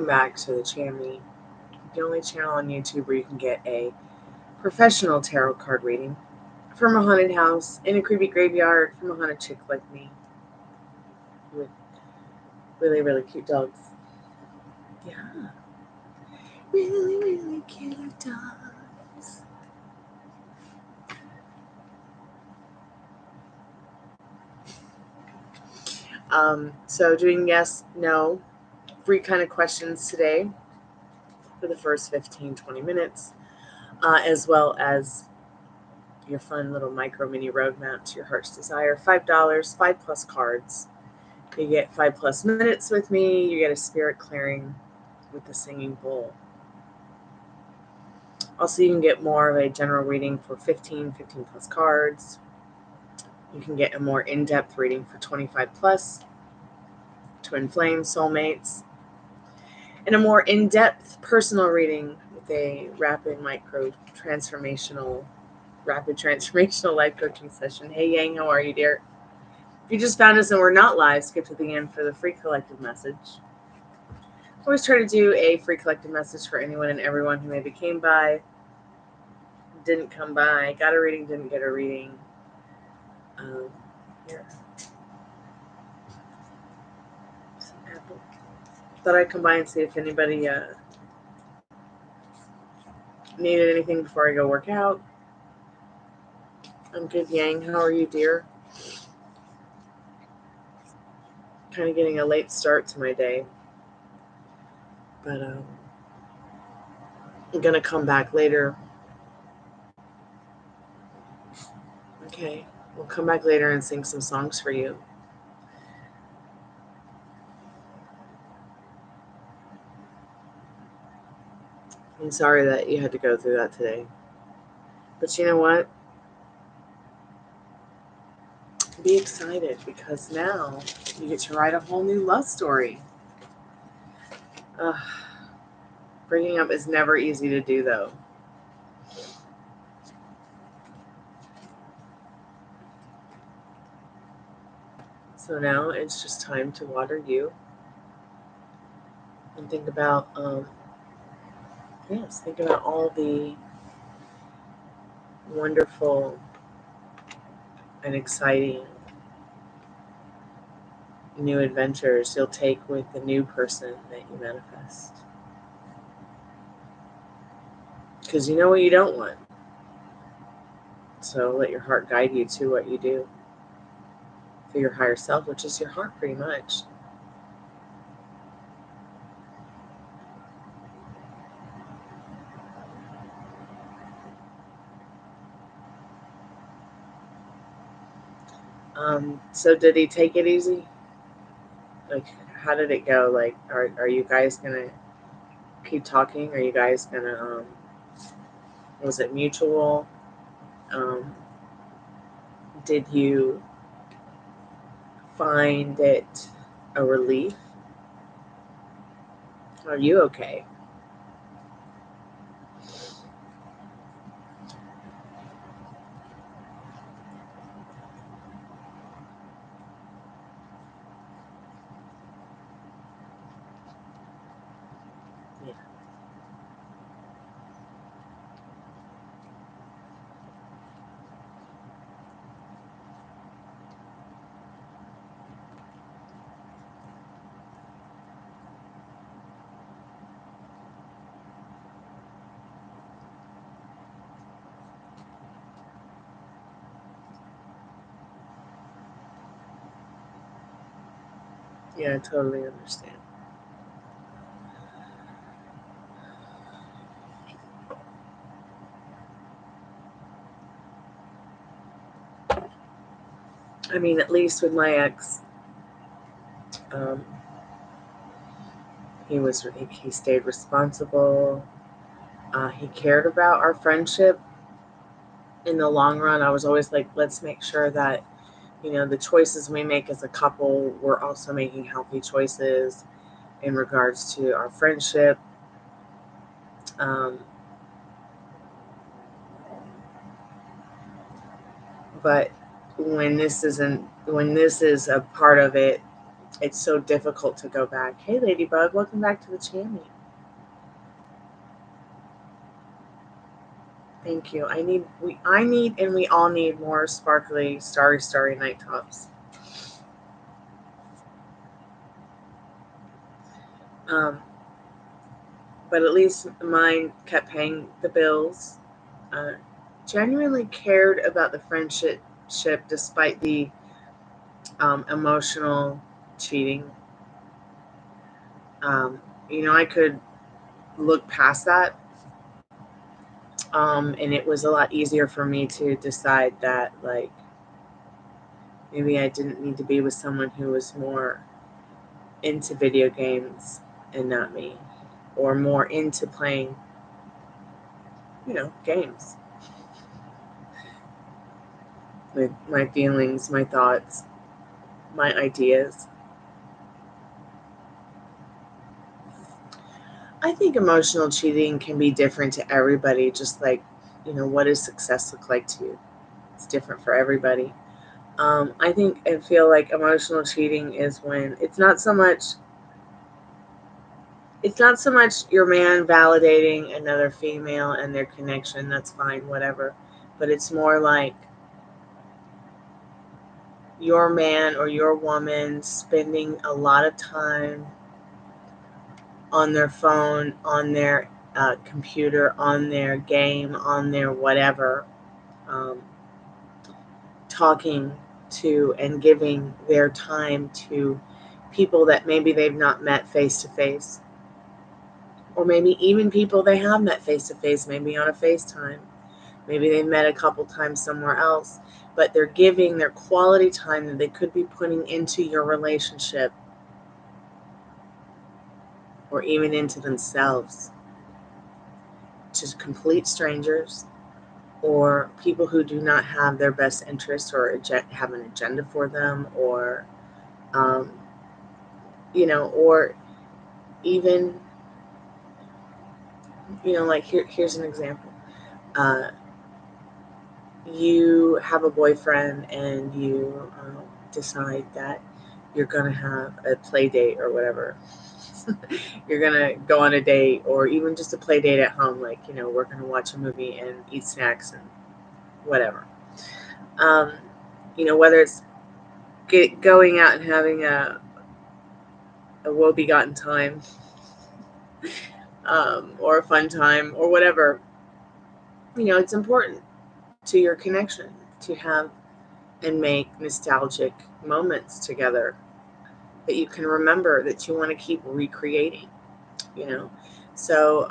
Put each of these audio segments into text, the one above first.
Welcome back to the Chammy, the only channel on YouTube where you can get a professional tarot card reading from a haunted house in a creepy graveyard from a haunted chick like me with really, really cute dogs. Yeah. Really, really cute dogs. So doing yes, no, free kind of questions today for the first 15-20 minutes, as well as your fun little micro mini roadmap to your heart's desire. $5, 5+ cards. You get 5+ minutes with me. You get a spirit clearing with the singing bowl. Also, you can get more of a general reading for 15+ cards. You can get a more in-depth reading for 25+, Twinflame, Soulmates, and a more in-depth personal reading with a rapid transformational life coaching session. Hey Yang, how are you, dear? If you just found us and we're not live, skip to the end for the free collective message. I always try to do a free collective message for anyone and everyone who maybe came by, didn't come by, got a reading, didn't get a reading. Here. Some apple. Thought I'd come by and see if anybody needed anything before I go work out. I'm good, Yang. How are you, dear? Kind of getting a late start to my day. But I'm going to come back later. Okay. We'll come back later and sing some songs for you. I'm sorry that you had to go through that today. But you know what? Be excited, because now you get to write a whole new love story. Breaking up is never easy to do, though. So now it's just time to water you and think about, think about all the wonderful and exciting new adventures you'll take with the new person that you manifest. Because you know what you don't want. So let your heart guide you to what you do. For your higher self, which is your heart pretty much. So did he take it easy? Like, how did it go? Like, are you guys gonna keep talking? Are you guys gonna, was it mutual? Did you find it a relief? Are you okay? Yeah. Yeah, I totally understand. I mean, at least with my ex, he stayed responsible. He cared about our friendship. In the long run, I was always like, let's make sure that, the choices we make as a couple, we're also making healthy choices in regards to our friendship. But when this is a part of it, it's so difficult to go back. Hey, Ladybug, welcome back to the channel. Thank you. we all need more sparkly, starry night tops. But at least mine kept paying the bills. Genuinely cared about the friendship despite the emotional cheating. I could look past that. And it was a lot easier for me to decide that, like, maybe I didn't need to be with someone who was more into video games and not me, or more into playing, games with my feelings, my thoughts, my ideas. I think emotional cheating can be different to everybody, just like, what does success look like to you? It's different for everybody. I feel like emotional cheating is when it's not so much your man validating another female and their connection. That's fine, whatever. But it's more like your man or your woman spending a lot of time on their phone, on their computer, on their game, on their whatever, talking to and giving their time to people that maybe they've not met face to face, or maybe even people they have met face to face, maybe on a FaceTime, maybe they've met a couple times somewhere else, but they're giving their quality time that they could be putting into your relationship or even into themselves to complete strangers or people who do not have their best interests or have an agenda for them, or or even, like here's an example. You have a boyfriend and you decide that you're going to have a play date or whatever. You're going to go on a date, or even just a play date at home, like, we're going to watch a movie and eat snacks and whatever. Whether it's going out and having a woe-begotten time, or a fun time, or whatever, it's important to your connection to have and make nostalgic moments together that you can remember, that you want to keep recreating, So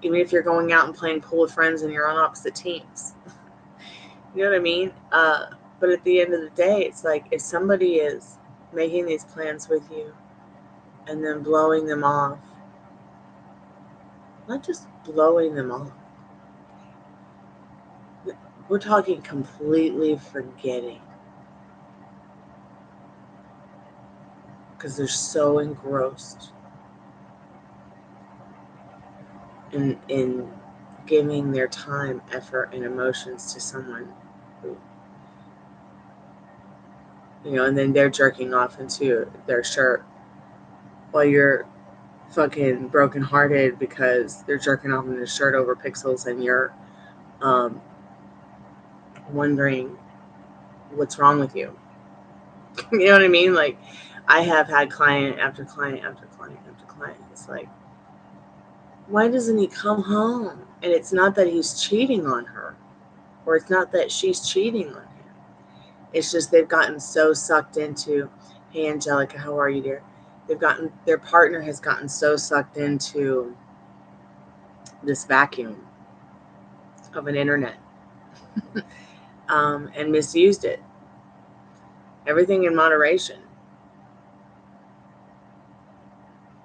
even if you're going out and playing pool with friends and you're on opposite teams, you know what I mean? But at the end of the day, it's like, if somebody is making these plans with you and then blowing them off, not just blowing them off, we're talking completely forgetting, because they're so engrossed in giving their time, effort, and emotions to someone who, and then they're jerking off into their shirt while you're fucking brokenhearted because they're jerking off in their shirt over pixels, and you're wondering what's wrong with you. You know what I mean? Like, I have had client after client after client after client. It's like, why doesn't he come home? And it's not that he's cheating on her, or it's not that she's cheating on him. It's just they've gotten so sucked into, hey, Angelica, how are you, dear? Their partner has gotten so sucked into this vacuum of an internet, and misused it. Everything in moderation.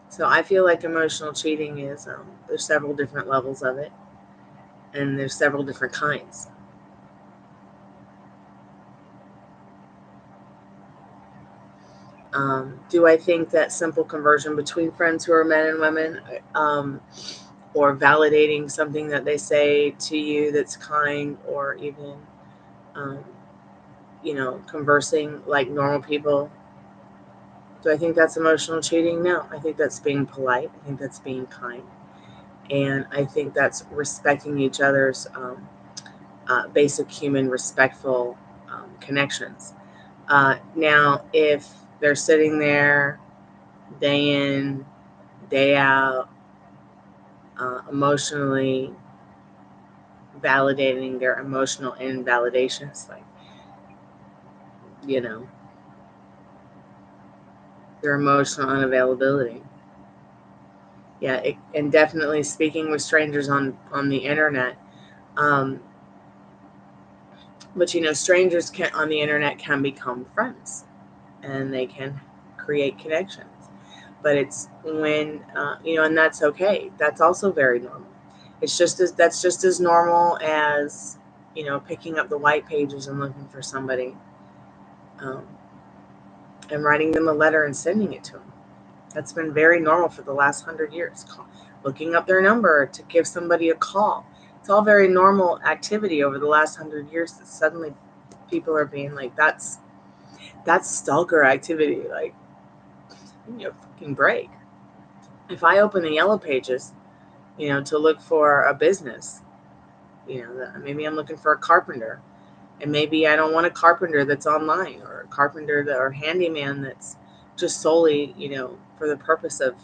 So I feel like emotional cheating is, there's several different levels of it, and there's several different kinds. Do I think that simple conversion between friends who are men and women, or validating something that they say to you that's kind, or even, conversing like normal people, Do I think that's emotional cheating? No. I think that's being polite. I think that's being kind. And I think that's respecting each other's basic human respectful connections. Now, if they're sitting there day in, day out, emotionally validating their emotional invalidations, like, their emotional unavailability. Yeah, and definitely speaking with strangers on the internet. But strangers on the internet can become friends, and they can create connections. But it's when and that's okay. That's also very normal. That's just as normal as picking up the white pages and looking for somebody, and writing them a letter and sending it to them. That's been very normal for the last 100 years. Looking up their number to give somebody a call. It's all very normal activity over the last 100 years that suddenly people are being like, that's stalker activity. Like, fucking break. If I open the yellow pages, to look for a business, maybe I'm looking for a carpenter, and maybe I don't want a carpenter that's online, or a carpenter or handyman that's just solely, for the purpose of,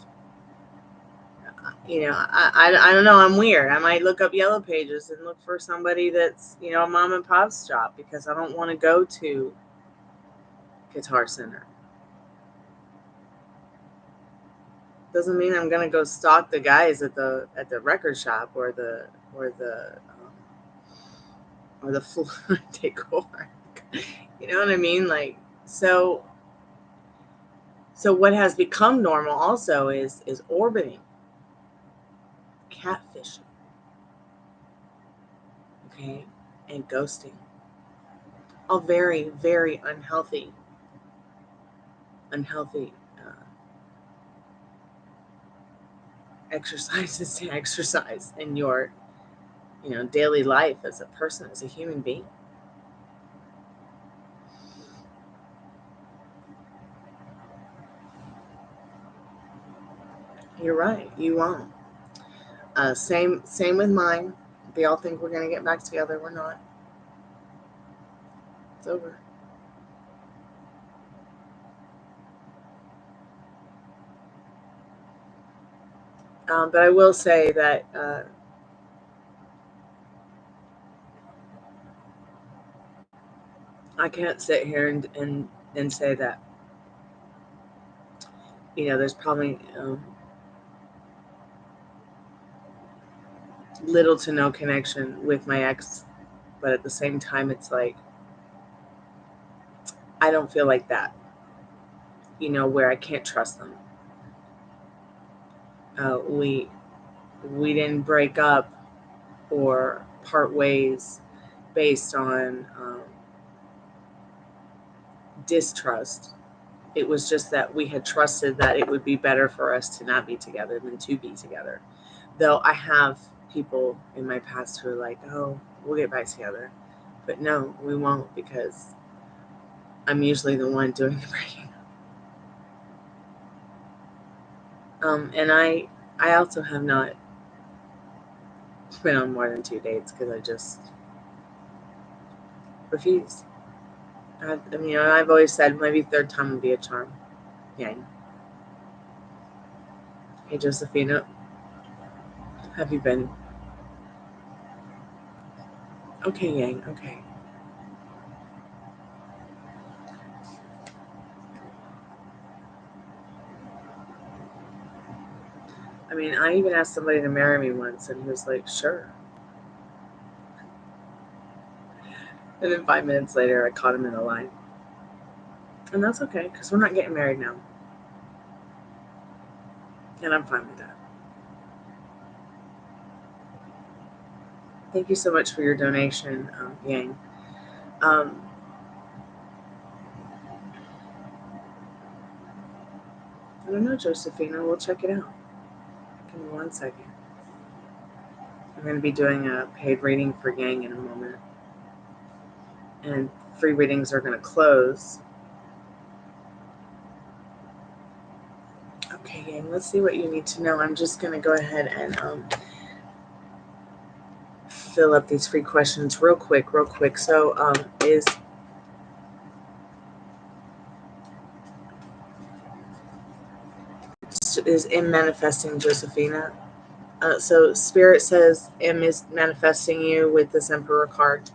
I don't know. I'm weird. I might look up yellow pages and look for somebody that's, a mom and pop's shop, because I don't want to go to Guitar Center. Doesn't mean I'm gonna go stalk the guys at the record shop or the floor decor. You know what I mean? Like, so what has become normal also is orbiting, catfishing, okay, and ghosting. All very, very unhealthy exercises to exercise in your daily life as a person, as a human being. You're right. You won't. Same with mine. They all think we're gonna get back together. We're not. It's over. But I will say that I can't sit here and say that there's probably little to no connection with my ex, but at the same time, it's like I don't feel like that. Where I can't trust them. We didn't break up or part ways based on distrust. It was just that we had trusted that it would be better for us to not be together than to be together. Though I have people in my past who are like, oh, we'll get back together. But no, we won't, because I'm usually the one doing the breaking up. And I also have not been on more than 2 dates because I just refuse. I've always said maybe third time would be a charm. Yang. Hey, Josephina. Have you been? Okay, Yang. Okay. I even asked somebody to marry me once, and he was like, sure. And then 5 minutes later, I caught him in a lie. And that's okay, because we're not getting married now. And I'm fine with that. Thank you so much for your donation, Yang. I don't know, Josephina. We'll check it out. Give me 1 second. I'm going to be doing a paid reading for Yang in a moment. And free readings are going to close Okay, gang, let's see what you need to know. I'm just going to go ahead and fill up these free questions real quick. So, is M manifesting Josephina? So Spirit says M is manifesting you with this Emperor card.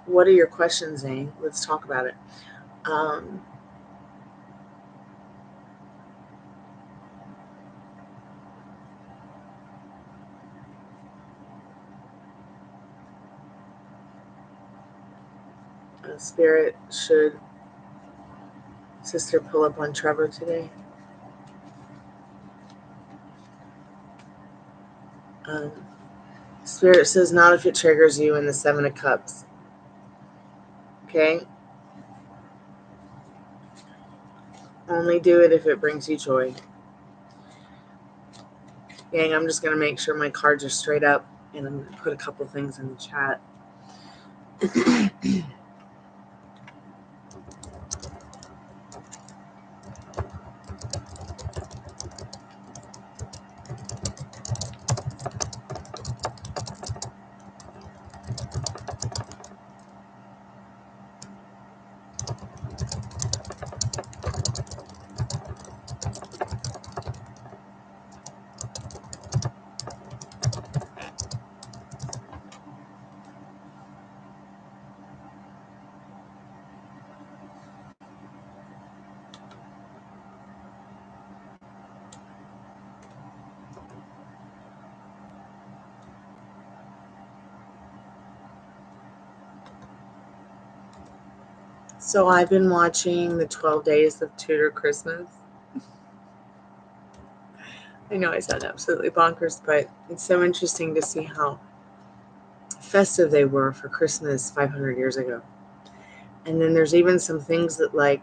What are your questions, Zane? Let's talk about it. Spirit, should Sister pull up on Trevor today? Spirit says not if it triggers you in the 7 of Cups. Okay? Only do it if it brings you joy. Gang, I'm just going to make sure my cards are straight up, and I'm going to put a couple things in the chat. So I've been watching the 12 Days of Tudor Christmas. I know I sound absolutely bonkers, but it's so interesting to see how festive they were for Christmas 500 years ago. And then there's even some things that, like,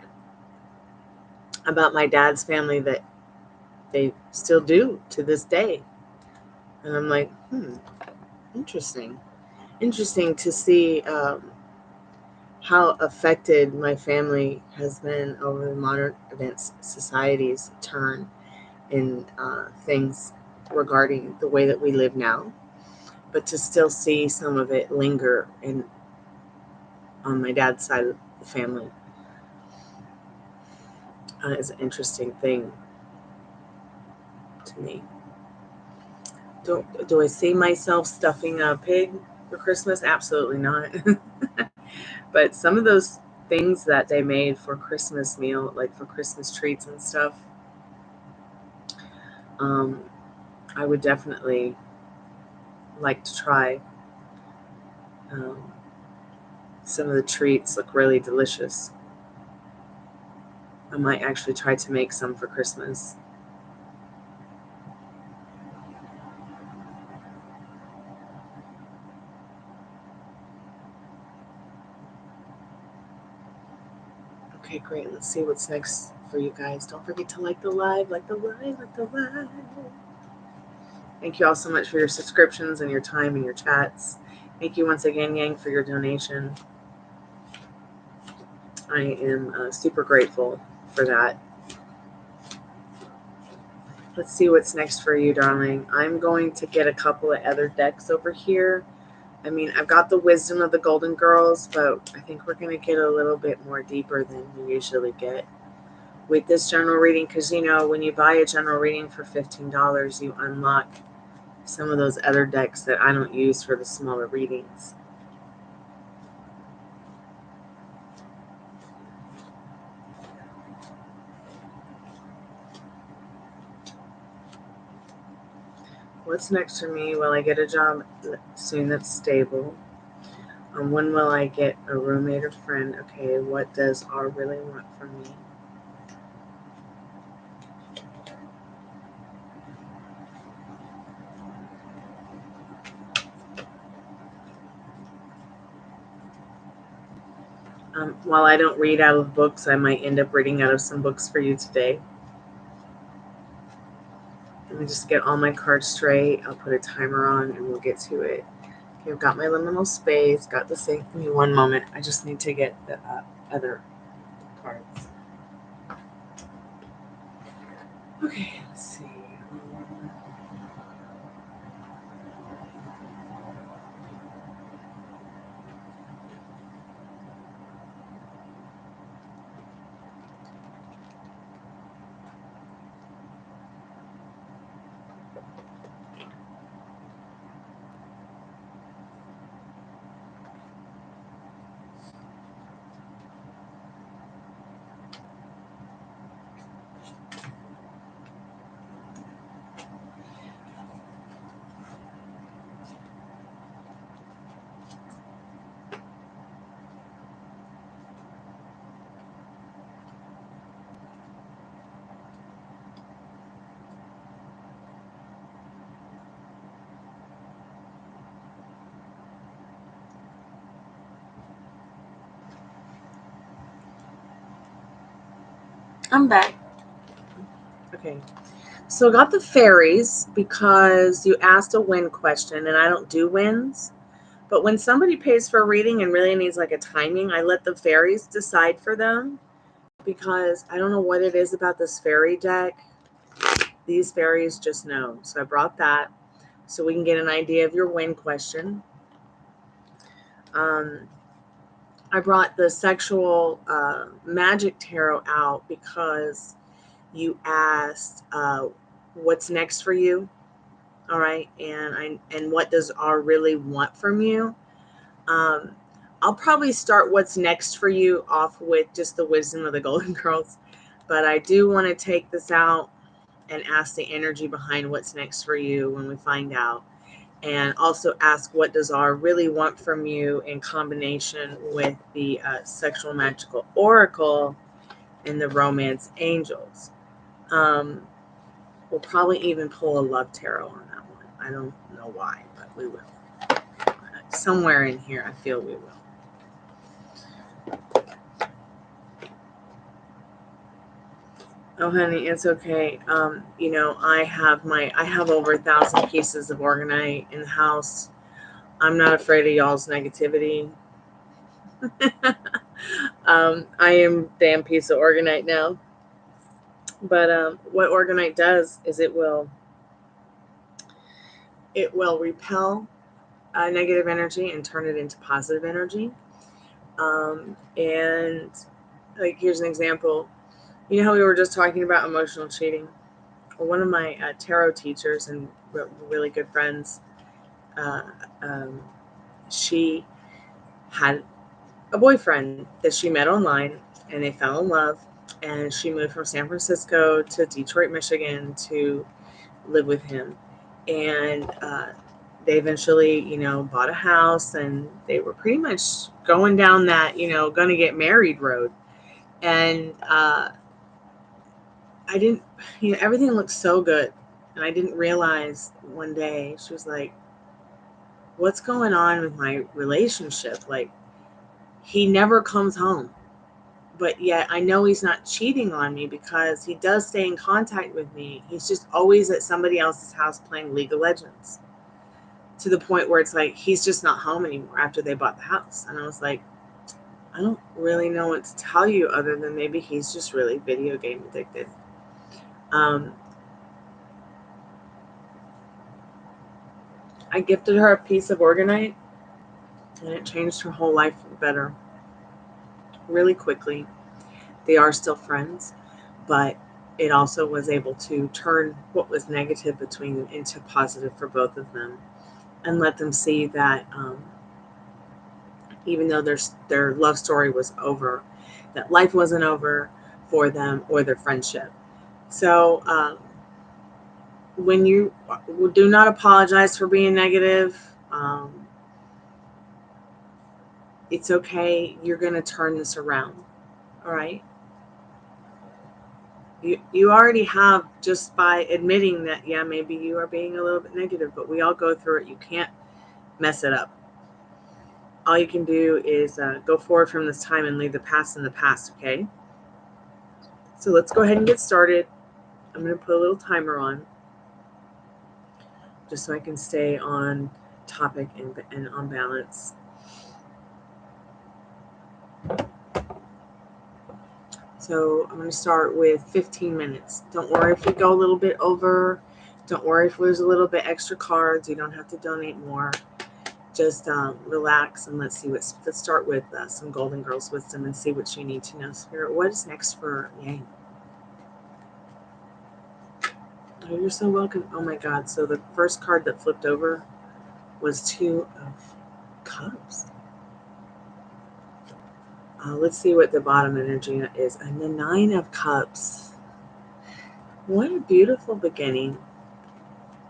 about my dad's family that they still do to this day. And I'm like, interesting. Interesting to see how affected my family has been over the modern events society's turn in things regarding the way that we live now, but to still see some of it linger on my dad's side of the family is an interesting thing to me. Do I see myself stuffing a pig for Christmas? Absolutely not. But some of those things that they made for Christmas meal, like for Christmas treats and stuff, I would definitely like to try. Some of the treats look really delicious. I might actually try to make some for Christmas. Okay, great. Let's see what's next for you guys. Don't forget to like the live, like the live, like the live. Thank you all so much for your subscriptions and your time and your chats. Thank you once again, Yang, for your donation. I am super grateful for that. Let's see what's next for you, darling. I'm going to get a couple of other decks over here. I mean, I've got the wisdom of the Golden Girls, but I think we're going to get a little bit more deeper than we usually get with this general reading, because, you know, when you buy a general reading for $15, you unlock some of those other decks that I don't use for the smaller readings. What's next for me? Will I get a job soon that's stable? When will I get a roommate or friend? Okay, what does R really want from me? While I don't read out of books, I might end up reading out of some books for you today. Let me just get all my cards straight. I'll put a timer on and we'll get to it. Okay, I've got my liminal space, got the same. Give me one moment. I just need to get the other cards. Okay, let's see. I'm back. Okay. So I got the fairies because you asked a win question, and I don't do wins. But when somebody pays for a reading and really needs like a timing, I let the fairies decide for them because I don't know what it is about this fairy deck. These fairies just know. So I brought that so we can get an idea of your win question. I brought the sexual magic tarot out because you asked what's next for you. All right. And what does R really want from you? I'll probably start what's next for you off with just the wisdom of the Golden Girls. But I do want to take this out and ask the energy behind what's next for you when we find out. And also ask what does R really want from you in combination with the sexual magical oracle and the romance angels. We'll probably even pull a love tarot on that one. I don't know why, but we will. Somewhere in here, I feel we will. Oh, honey, it's okay. You know, I have over 1,000 pieces of Organite in the house. I'm not afraid of y'all's negativity. I am damn piece of Organite now. But what Organite does is it will repel negative energy and turn it into positive energy. And like, here's an example. You know how we were just talking about emotional cheating? Well, one of my tarot teachers and really good friends, she had a boyfriend that she met online, and they fell in love, and she moved from San Francisco to Detroit, Michigan to live with him. And they eventually, you know, bought a house, and they were pretty much going down that, you know, going to get married road. And I didn't, you know, everything looked so good. And I didn't realize one day, she was like, what's going on with my relationship? Like, he never comes home. But yet I know he's not cheating on me because he does stay in contact with me. He's just always at somebody else's house playing League of Legends, to the point where it's like he's just not home anymore after they bought the house. And I was like, I don't really know what to tell you other than maybe he's just really video game addicted. I gifted her a piece of Organite, and it changed her whole life for the better really quickly. They are still friends, but it also was able to turn what was negative between them into positive for both of them, and let them see that even though their love story was over, that life wasn't over for them or their friendship. So when you do not apologize for being negative, it's okay. You're going to turn this around. All right. You already have, just by admitting that, yeah, maybe you are being a little bit negative, but we all go through it. You can't mess it up. All you can do is go forward from this time and leave the past in the past, okay? So let's go ahead and get started. I'm going to put a little timer on just so I can stay on topic and on balance. So So I'm going to start with 15 minutes. Don't worry if we go a little bit over. Don't worry if there's a little bit extra cards. You don't have to donate more. Just relax and let's start with some Golden Girls wisdom and see what you need to know. Spirit, what is next for Yang? Oh, you're so welcome. Oh my God. So the first card that flipped over was 2 of Cups. Let's see what the bottom energy is. And the 9 of Cups. What a beautiful beginning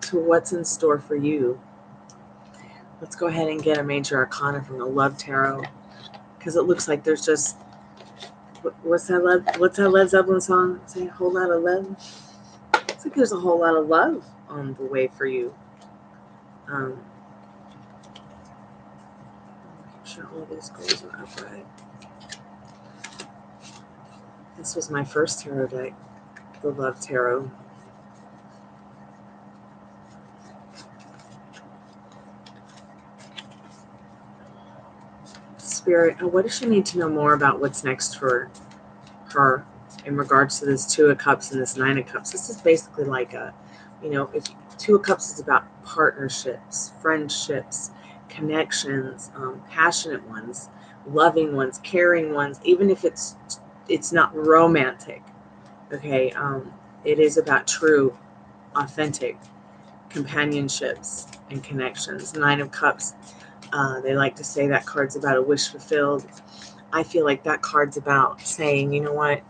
to what's in store for you. Let's go ahead and get a major arcana from the Love Tarot, because it looks like there's just, what's that Led Zeppelin song? Say a whole lot of love. It's like there's a whole lot of love on the way for you. Make sure all these goals are upright. This was my first tarot deck, the Love Tarot. Spirit, what does she need to know more about what's next for her in regards to this 2 of Cups and this 9 of Cups? This is basically like a, if 2 of Cups is about partnerships, friendships, connections, passionate ones, loving ones, caring ones, even if it's not romantic. Okay, it is about true, authentic companionships and connections. 9 of Cups, they like to say that card's about a wish fulfilled. I feel like that card's about saying, you know what,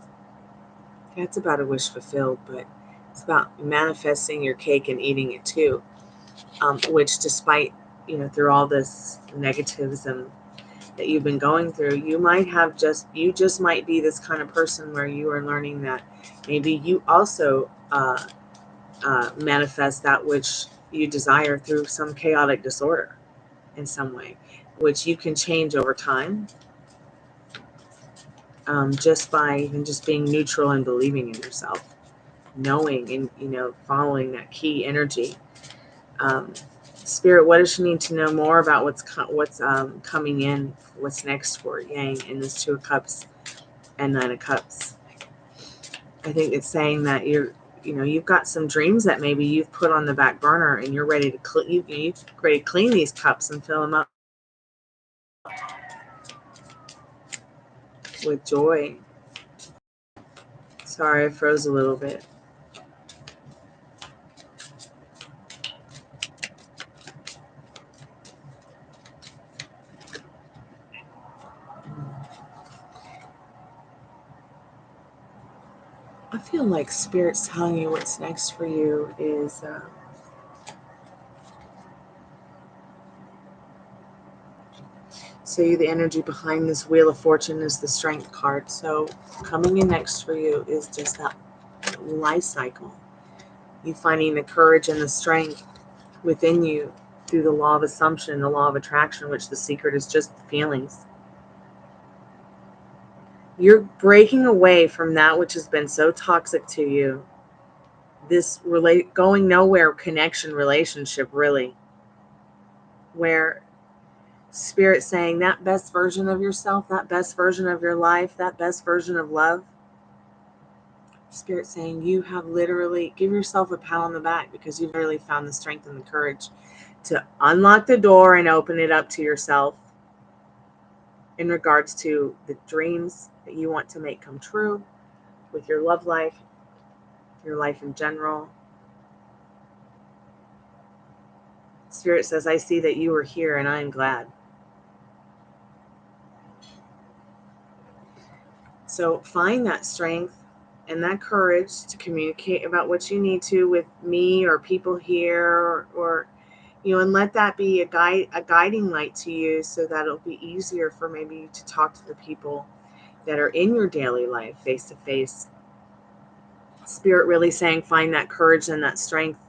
that's about a wish fulfilled, but it's about manifesting your cake and eating it too. Which, despite, through all this negativism that you've been going through, you just might be this kind of person where you are learning that maybe you also manifest that which you desire through some chaotic disorder in some way, which you can change over time, just by even just being neutral and believing in yourself, knowing and following that key energy. Spirit, what does she need to know more about what's coming in, what's next for Yang in this 2 of Cups and 9 of Cups? I think it's saying that you've got some dreams that maybe you've put on the back burner, and you're ready to clean these cups and fill them up with joy. Sorry, I froze a little bit. I feel like Spirit's telling you what's next for you is the energy behind this Wheel of Fortune is the Strength card. So coming in next for you is just that life cycle. You finding the courage and the strength within you through the law of assumption, the law of attraction, which the secret is just feelings. You're breaking away from that which has been so toxic to you. This going nowhere connection relationship, really, where Spirit saying that best version of yourself, that best version of your life, that best version of love. Spirit saying you have literally, give yourself a pat on the back, because you've literally found the strength and the courage to unlock the door and open it up to yourself in regards to the dreams that you want to make come true with your love life, your life in general. Spirit says, I see that you are here and I am glad. So find that strength and that courage to communicate about what you need to with me or people here, or and let that be a guiding light to you, so that it'll be easier for maybe you to talk to the people that are in your daily life face to face. Spirit really saying, find that courage and that strength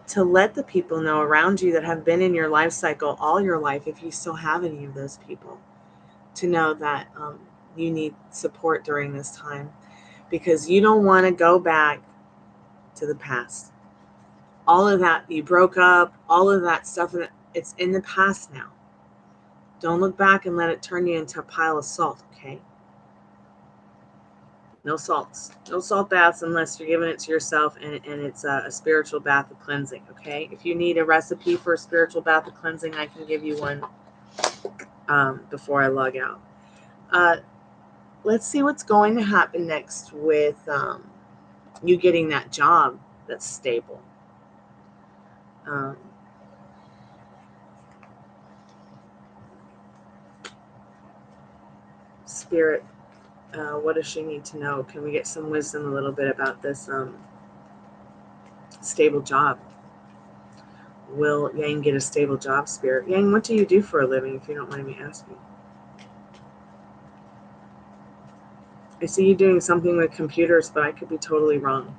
to let the people know around you that have been in your life cycle all your life, if you still have any of those people, to know that you need support during this time, because you don't want to go back to the past. All of that, you broke up, all of that stuff, it's in the past now. Don't look back and let it turn you into a pile of salt, okay? No salts. No salt baths unless you're giving it to yourself and it's a spiritual bath of cleansing, okay? If you need a recipe for a spiritual bath of cleansing, I can give you one before I log out. Let's see what's going to happen next with you getting that job that's stable. Spirit, what does she need to know? Can we get some wisdom a little bit about this stable job? Will Yang get a stable job, Spirit? Yang, what do you do for a living, if you don't mind me asking? I see you doing something with computers, but I could be totally wrong.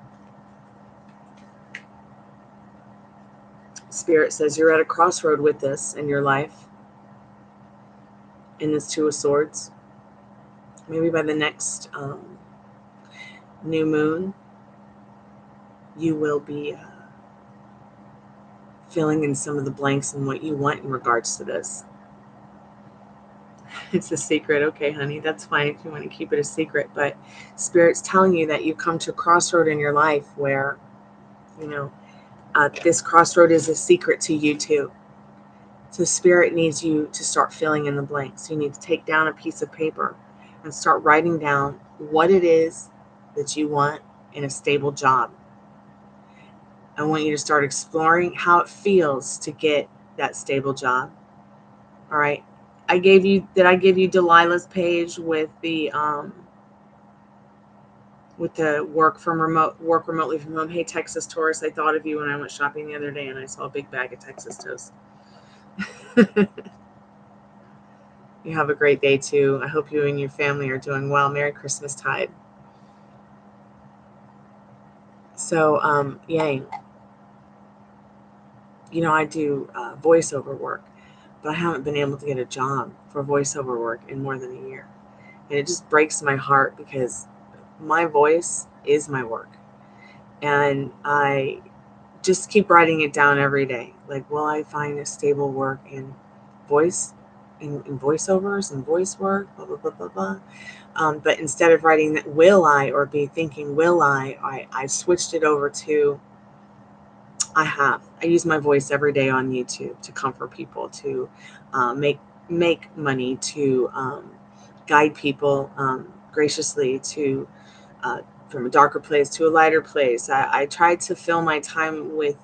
Spirit says you're at a crossroad with this in your life, in this Two of Swords. Maybe by the next new moon, you will be filling in some of the blanks in what you want in regards to this. It's a secret. Okay, honey, that's fine if you want to keep it a secret. But Spirit's telling you that you've come to a crossroad in your life where, you know, this crossroad is a secret to you too. So Spirit needs you to start filling in the blanks. You need to take down a piece of paper and start writing down what it is that you want in a stable job. I want you to start exploring how it feels to get that stable job. All right. Did I give you Delilah's page with the work remotely from home? Hey, Texas tourist, I thought of you when I went shopping the other day and I saw a big bag of Texas toast. You have a great day too. I hope you and your family are doing well. Merry Christmas tide. So, Yang, I do voiceover work, but I haven't been able to get a job for voiceover work in more than a year. And it just breaks my heart because my voice is my work. And I just keep writing it down every day. Like, will I find a stable work in voice, in voiceovers and voice work, blah, blah, blah, blah, blah. But instead of writing that will I or be thinking will I switched it over to I use my voice every day on YouTube to comfort people, to make money, to guide people graciously to from a darker place to a lighter place. I try to fill my time with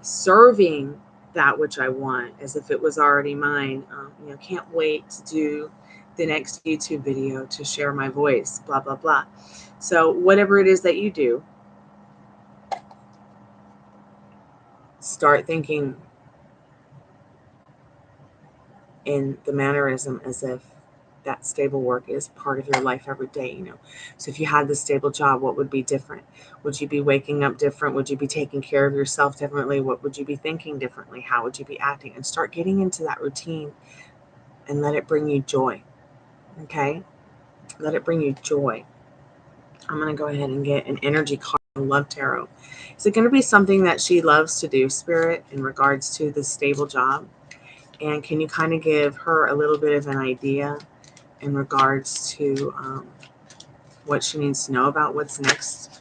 serving that which I want as if it was already mine. Can't wait to do the next YouTube video to share my voice, blah, blah, blah. So whatever it is that you do, start thinking in the mannerism as if that stable work is part of your life every day, So if you had the stable job, what would be different? Would you be waking up different? Would you be taking care of yourself differently? What would you be thinking differently? How would you be acting? And start getting into that routine and let it bring you joy. Okay? Let it bring you joy. I'm going to go ahead and get an energy card from Love Tarot. Is it going to be something that she loves to do, Spirit, in regards to the stable job? And can you kind of give her a little bit of an idea in regards to what she needs to know about what's next?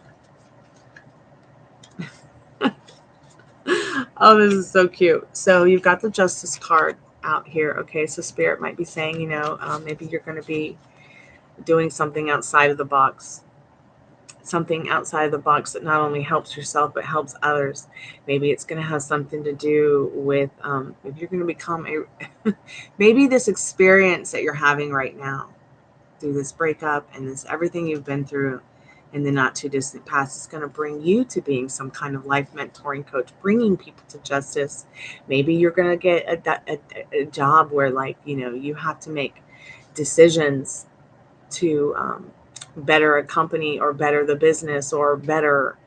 Oh, this is so cute. So you've got the Justice card out here. Okay, so Spirit might be saying, maybe you're going to be doing something outside of the box. Something outside of the box that not only helps yourself, but helps others. Maybe it's going to have something to do with, if you're going to become maybe this experience that you're having right now, through this breakup and this everything you've been through in the not too distant past is going to bring you to being some kind of life mentoring coach, bringing people to justice. Maybe you're going to get a job where, you have to make decisions to better a company or better the business or better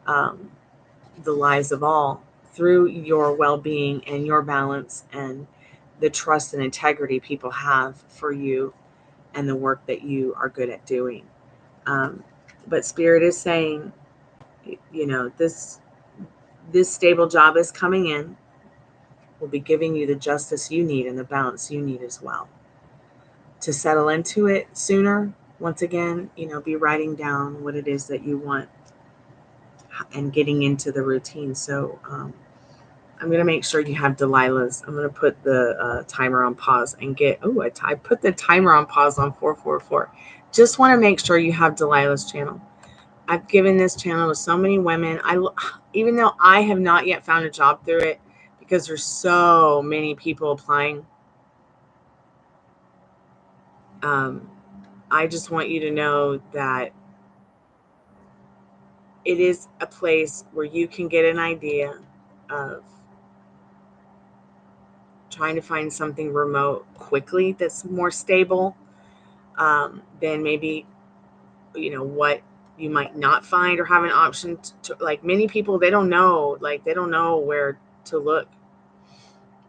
the lives of all through your well-being and your balance and the trust and integrity people have for you and the work that you are good at doing. But Spirit is saying, this stable job is coming in. will be giving you the justice you need and the balance you need as well. To settle into it sooner, once again, be writing down what it is that you want and getting into the routine. So I'm going to make sure you have Delilah's. I'm going to put the timer on pause and I put the timer on pause on 444. Just want to make sure you have Delilah's channel. I've given this channel to so many women. Even though I have not yet found a job through it, because there's so many people applying, I just want you to know that it is a place where you can get an idea of trying to find something remote quickly that's more stable than maybe, what you might not find or have an option to, like many people, they don't know where to look.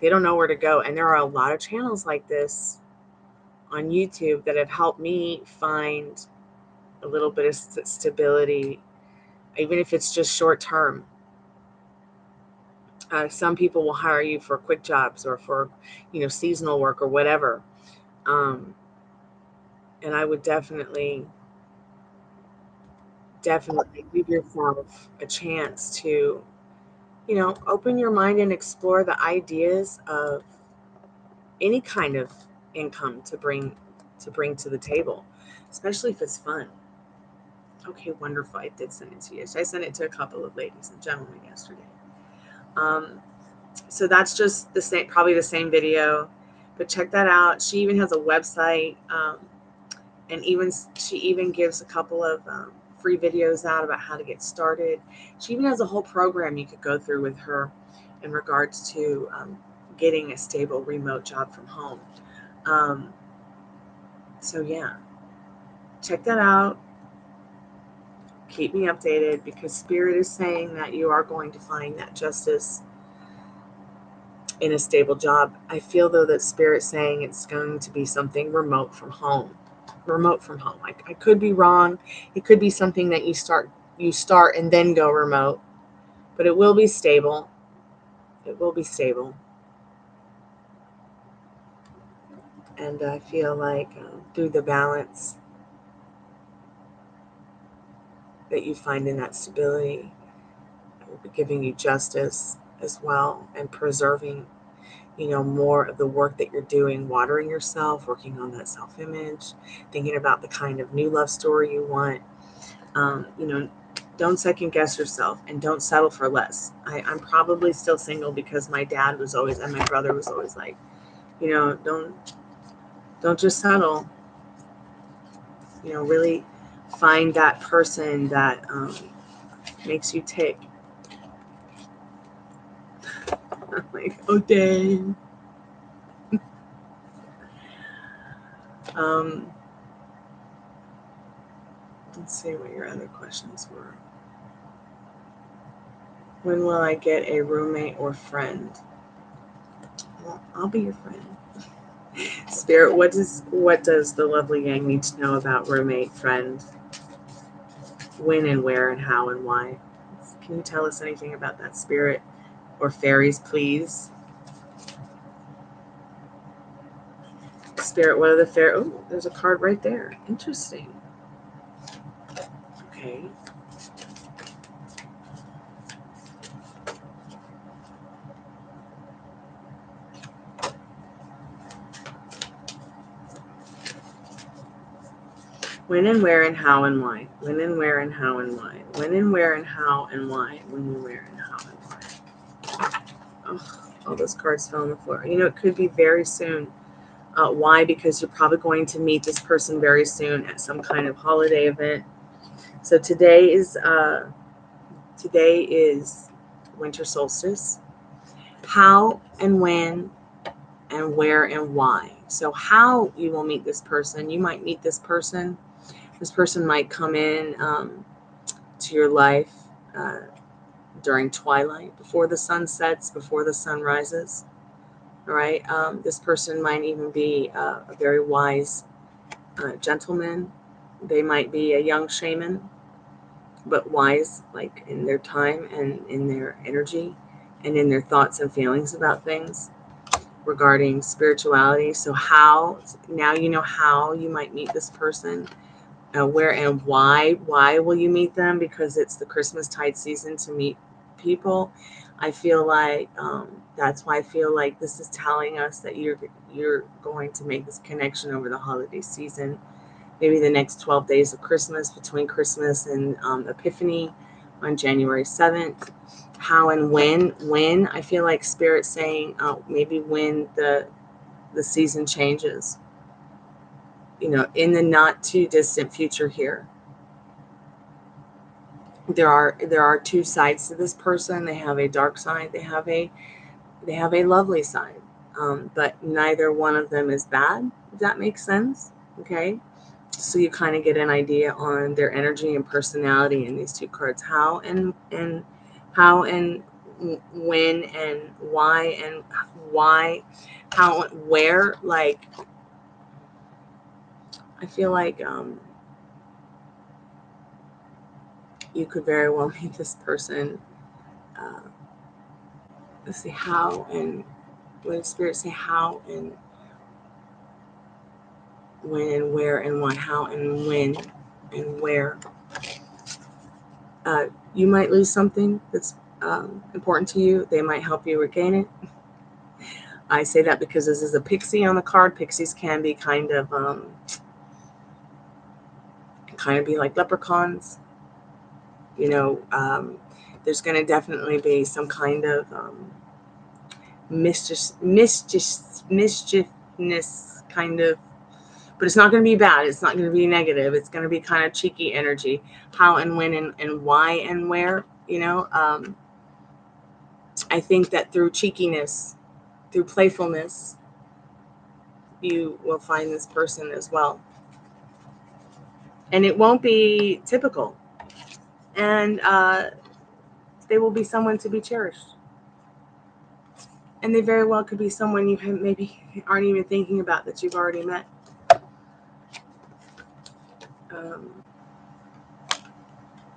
They don't know where to go. And there are a lot of channels like this on YouTube that have helped me find a little bit of stability, even if it's just short term. Some people will hire you for quick jobs or for, seasonal work or whatever. And I would definitely give yourself a chance to, open your mind and explore the ideas of any kind of income to bring to the table, especially if it's fun. Okay, wonderful. I did send it to you. So I sent it to a couple of ladies and gentlemen yesterday. So that's just probably the same video, but check that out. She even has a website, and she even gives a couple of free videos out about how to get started. She even has a whole program you could go through with her in regards to getting a stable remote job from home. So yeah, check that out. Keep me updated, because Spirit is saying that you are going to find that justice in a stable job. I feel though that Spirit's saying it's going to be something remote from home. I could be wrong. It could be something that you start and then go remote, but it will be stable. And I feel like through the balance that you find in that stability, it will be giving you justice as well, and preserving, more of the work that you're doing, watering yourself, working on that self-image, thinking about the kind of new love story you want. Don't second guess yourself, and don't settle for less. I'm probably still single because my dad was always, and my brother was always like, don't just settle. Really find that person that makes you tick. I'm like, oh dang. Let's see what your other questions were. When will I get a roommate or friend? Well, I'll be your friend. Spirit, what does the lovely Yang need to know about roommate, friend? When and where and how and why? Can you tell us anything about that, Spirit? Or fairies, please? Spirit, what are the fairies? Oh, there's a card right there. Interesting. Okay. When and where and how and why. When and where and how and why. When and where and how and why. When and where and how and why. Oh, all those cards fell on the floor. It could be very soon. Why? Because you're probably going to meet this person very soon at some kind of holiday event. So today is winter solstice. How and when and where and why. So how you will meet this person. You might meet this person. This person might come in to your life during twilight, before the sun sets, before the sun rises. All right. This person might even be a very wise gentleman. They might be a young shaman, but wise, like in their time and in their energy. and in their thoughts and feelings about things regarding spirituality. So now you know how you might meet this person, where and why will you meet them, because it's the Christmas tide season to meet people. I feel like that's why I feel like this is telling us that you're going to make this connection over the holiday season, maybe the next 12 days of Christmas, between Christmas and Epiphany on January 7th. How and when I feel like Spirit saying maybe when the season changes, in the not too distant future here. There are two sides to this person. They have a dark side, they have a lovely side, but neither one of them is bad, if that makes sense. Okay, so you kind of get an idea on their energy and personality in these two cards. How and when and why, how, where. Like, I feel like you could very well meet this person. Let's see, how and when. Spirit say how and when and where and why. How and when and where. You might lose something that's important to you. They might help you regain it. I say that because this is a pixie on the card. Pixies can be kind of be like leprechauns. There's going to definitely be some kind of mischievous kind of, but it's not going to be bad. It's not going to be negative. It's going to be kind of cheeky energy. How and when and why and where. I think that through cheekiness, through playfulness, you will find this person as well. And it won't be typical. And they will be someone to be cherished. And they very well could be someone you maybe aren't even thinking about, that you've already met.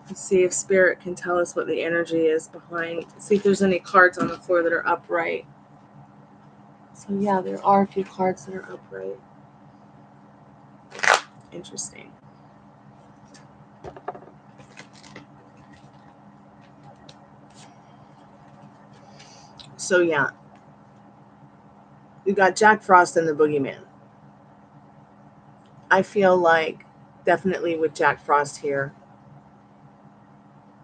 Let's see if Spirit can tell us what the energy is behind. See if there's any cards on the floor that are upright. So yeah, there are a few cards that are upright. Interesting. So yeah, we got Jack Frost and the Boogeyman. I feel like definitely with Jack Frost here,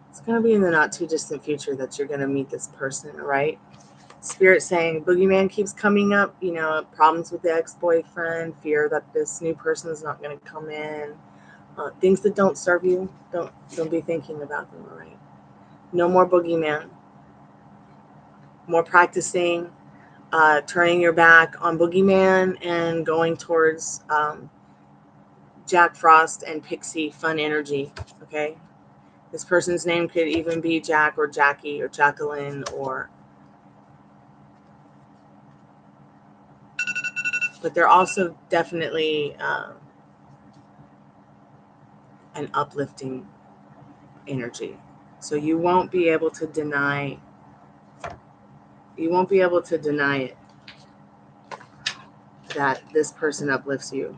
it's going to be in the not too distant future that you're going to meet this person, right? Spirit saying Boogeyman keeps coming up, problems with the ex-boyfriend, fear that this new person is not going to come in, things that don't serve you. Don't be thinking about them, all right? No more Boogeyman. More practicing, turning your back on Boogeyman and going towards Jack Frost and Pixie fun energy, okay? This person's name could even be Jack or Jackie or Jacqueline but they're also definitely an uplifting energy. So you won't be able to deny it, that this person uplifts you.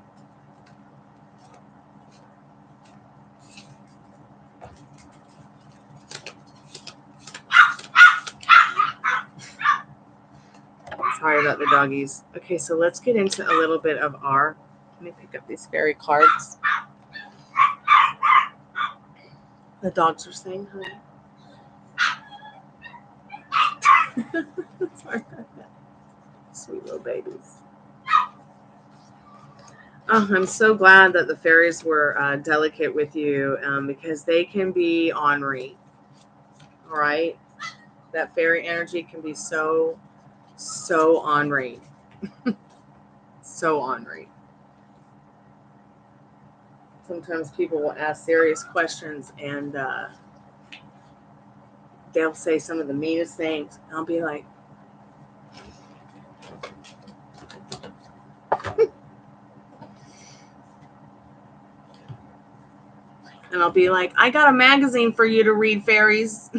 Sorry about the doggies. Okay, so let's get into a little bit of let me pick up these fairy cards. The dogs are saying hi. Sorry about that. Sweet little babies. Oh, I'm so glad that the fairies were delicate with you, because they can be ornery. All right? That fairy energy can be so ornery. So ornery. Sometimes people will ask serious questions and they'll say some of the meanest things. I'll be like, I got a magazine for you to read, fairies.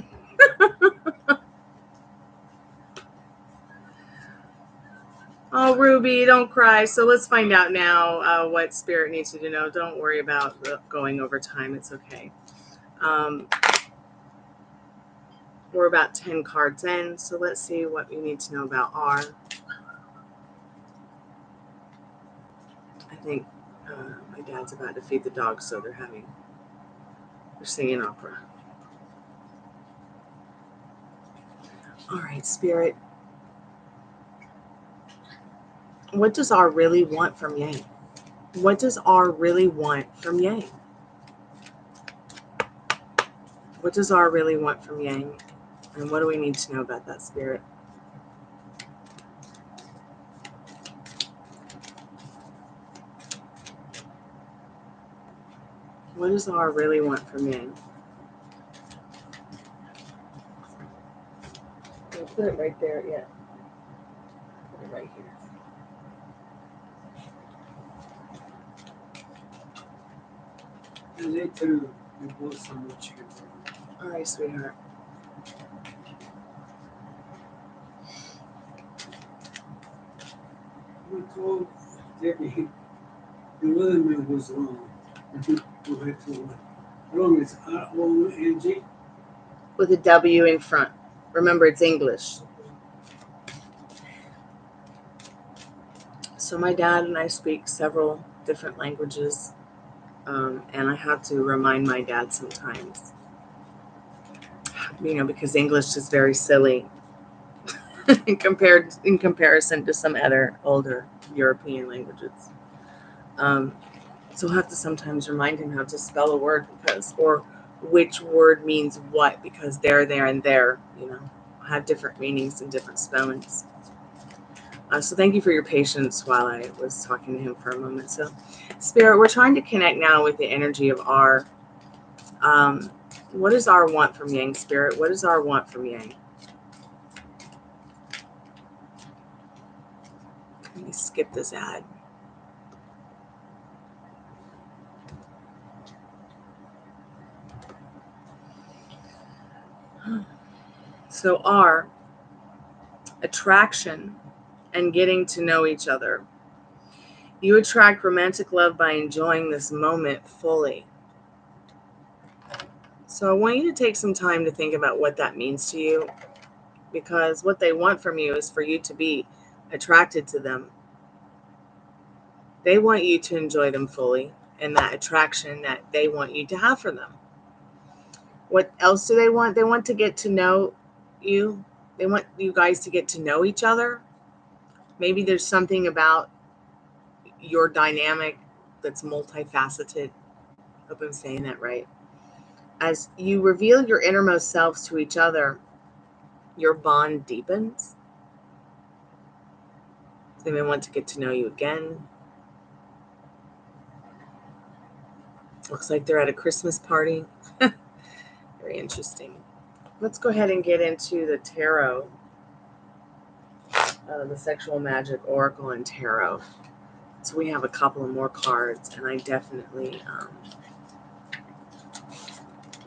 Ruby, don't cry. So let's find out now what Spirit needs you to know. Don't worry about going over time. It's okay. We're about 10 cards in, so let's see what we need to know about R. I think my dad's about to feed the dogs, so they're singing opera. All right, Spirit. What does R really want from Yang? What does R really want from Yang? What does R really want from Yang? And what do we need to know about that, Spirit? What does R really want from Yang? I'll put it right there, yeah. Put it right here. And later we bought some more chicken. All right, sweetheart. We told Debbie the weatherman was wrong. Wrong is R-O-N-G. With a W in front. Remember, it's English. So my dad and I speak several different languages, and I have to remind my dad sometimes, because English is very silly in comparison to some other older European languages. So I'll have to sometimes remind him how to spell a word or which word means what, because there, and there, have different meanings and different spellings. So thank you for your patience while I was talking to him for a moment. So, Spirit, we're trying to connect now with the energy of R. What does R want from Yang, Spirit? What does R want from Yang? Let me skip this ad. So R, attraction and getting to know each other. You attract romantic love by enjoying this moment fully. So I want you to take some time to think about what that means to you, because what they want from you is for you to be attracted to them. They want you to enjoy them fully, and that attraction that they want you to have for them. What else do they want? They want to get to know you. They want you guys to get to know each other. Maybe there's something about your dynamic that's multifaceted. Hope I'm saying that right. As you reveal your innermost selves to each other, your bond deepens. They may want to get to know you again. Looks like they're at a Christmas party. Very interesting. Let's go ahead and get into the tarot, the Sexual Magic Oracle and Tarot. So we have a couple of more cards, and I definitely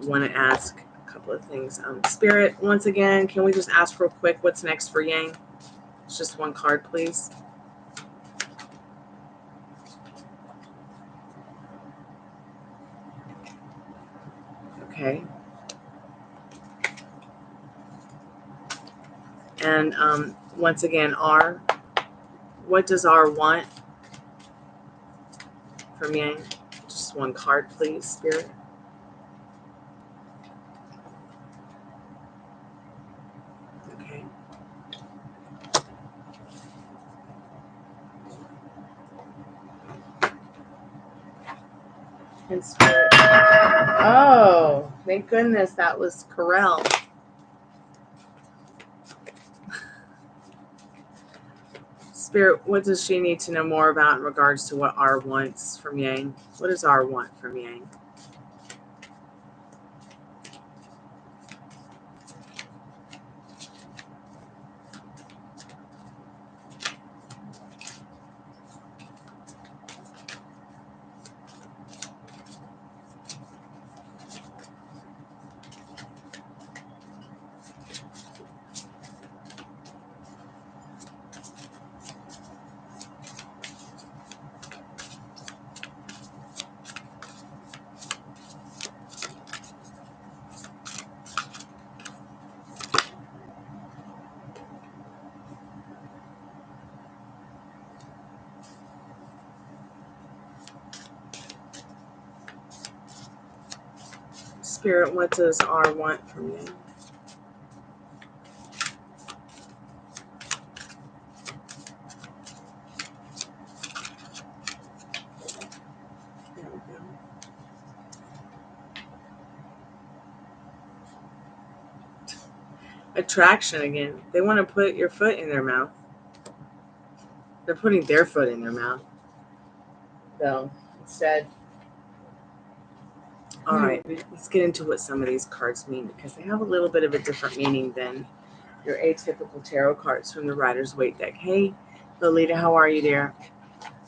want to ask a couple of things. Spirit, once again, can we just ask real quick what's next for Yang? It's just one card, please. Okay. And once again, R. What does R want from Yang? Just one card, please, Spirit. Okay. And Spirit. Oh, thank goodness that was Corel. Spirit, what does she need to know more about in regards to what R wants from Yang? What does R want from Yang? Spirit, what does R want from you? There we go. Attraction again. They want to put your foot in their mouth. They're putting their foot in their mouth. Though, instead. All right, let's get into what some of these cards mean, because they have a little bit of a different meaning than your atypical tarot cards from the Rider-Waite deck. Hey, Lolita, how are you, dear?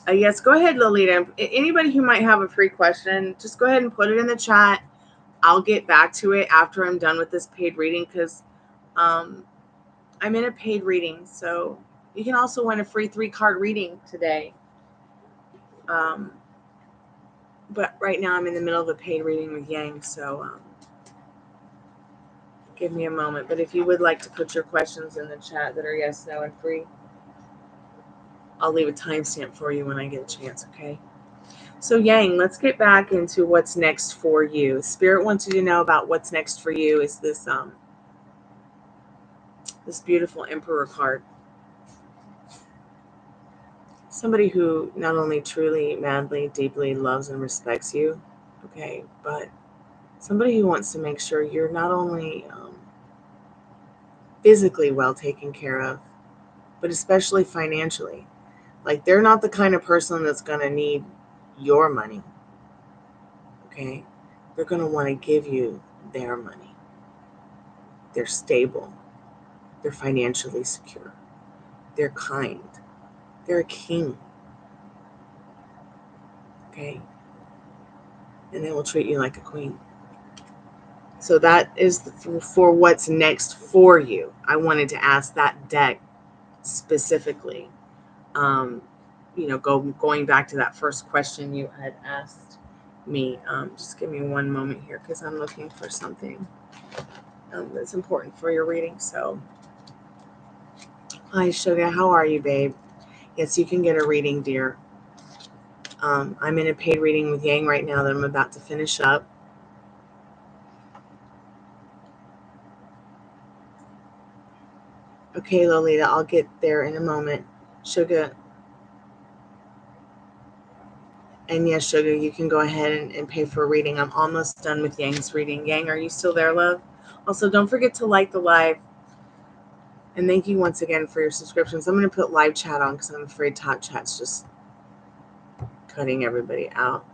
Yes, go ahead, Lolita. Anybody who might have a free question, just go ahead and put it in the chat. I'll get back to it after I'm done with this paid reading, because I'm in a paid reading. So you can also win a free 3-card reading today. But right now I'm in the middle of a paid reading with Yang, so give me a moment. But if you would like to put your questions in the chat that are yes, no, and free, I'll leave a timestamp for you when I get a chance, okay? So Yang, let's get back into what's next for you. Spirit wants you to know about what's next for you is this this beautiful Emperor card. Somebody who not only truly, madly, deeply loves and respects you, okay, but somebody who wants to make sure you're not only physically well taken care of, but especially financially. Like, they're not the kind of person that's going to need your money, okay? They're going to want to give you their money. They're stable. They're financially secure. They're kind. They're a king, okay? And they will treat you like a queen. So that is for what's next for you. I wanted to ask that deck specifically. Going back to that first question you had asked me. Just give me one moment here, because I'm looking for something that's important for your reading. So, hi, Sugar. How are you, babe? Yes, you can get a reading, dear. I'm in a paid reading with Yang right now that I'm about to finish up. Okay, Lolita, I'll get there in a moment. Sugar. And yes, Sugar, you can go ahead and pay for a reading. I'm almost done with Yang's reading. Yang, are you still there, love? Also, don't forget to like the live. And thank you once again for your subscriptions. I'm going to put live chat on because I'm afraid top chat's just cutting everybody out.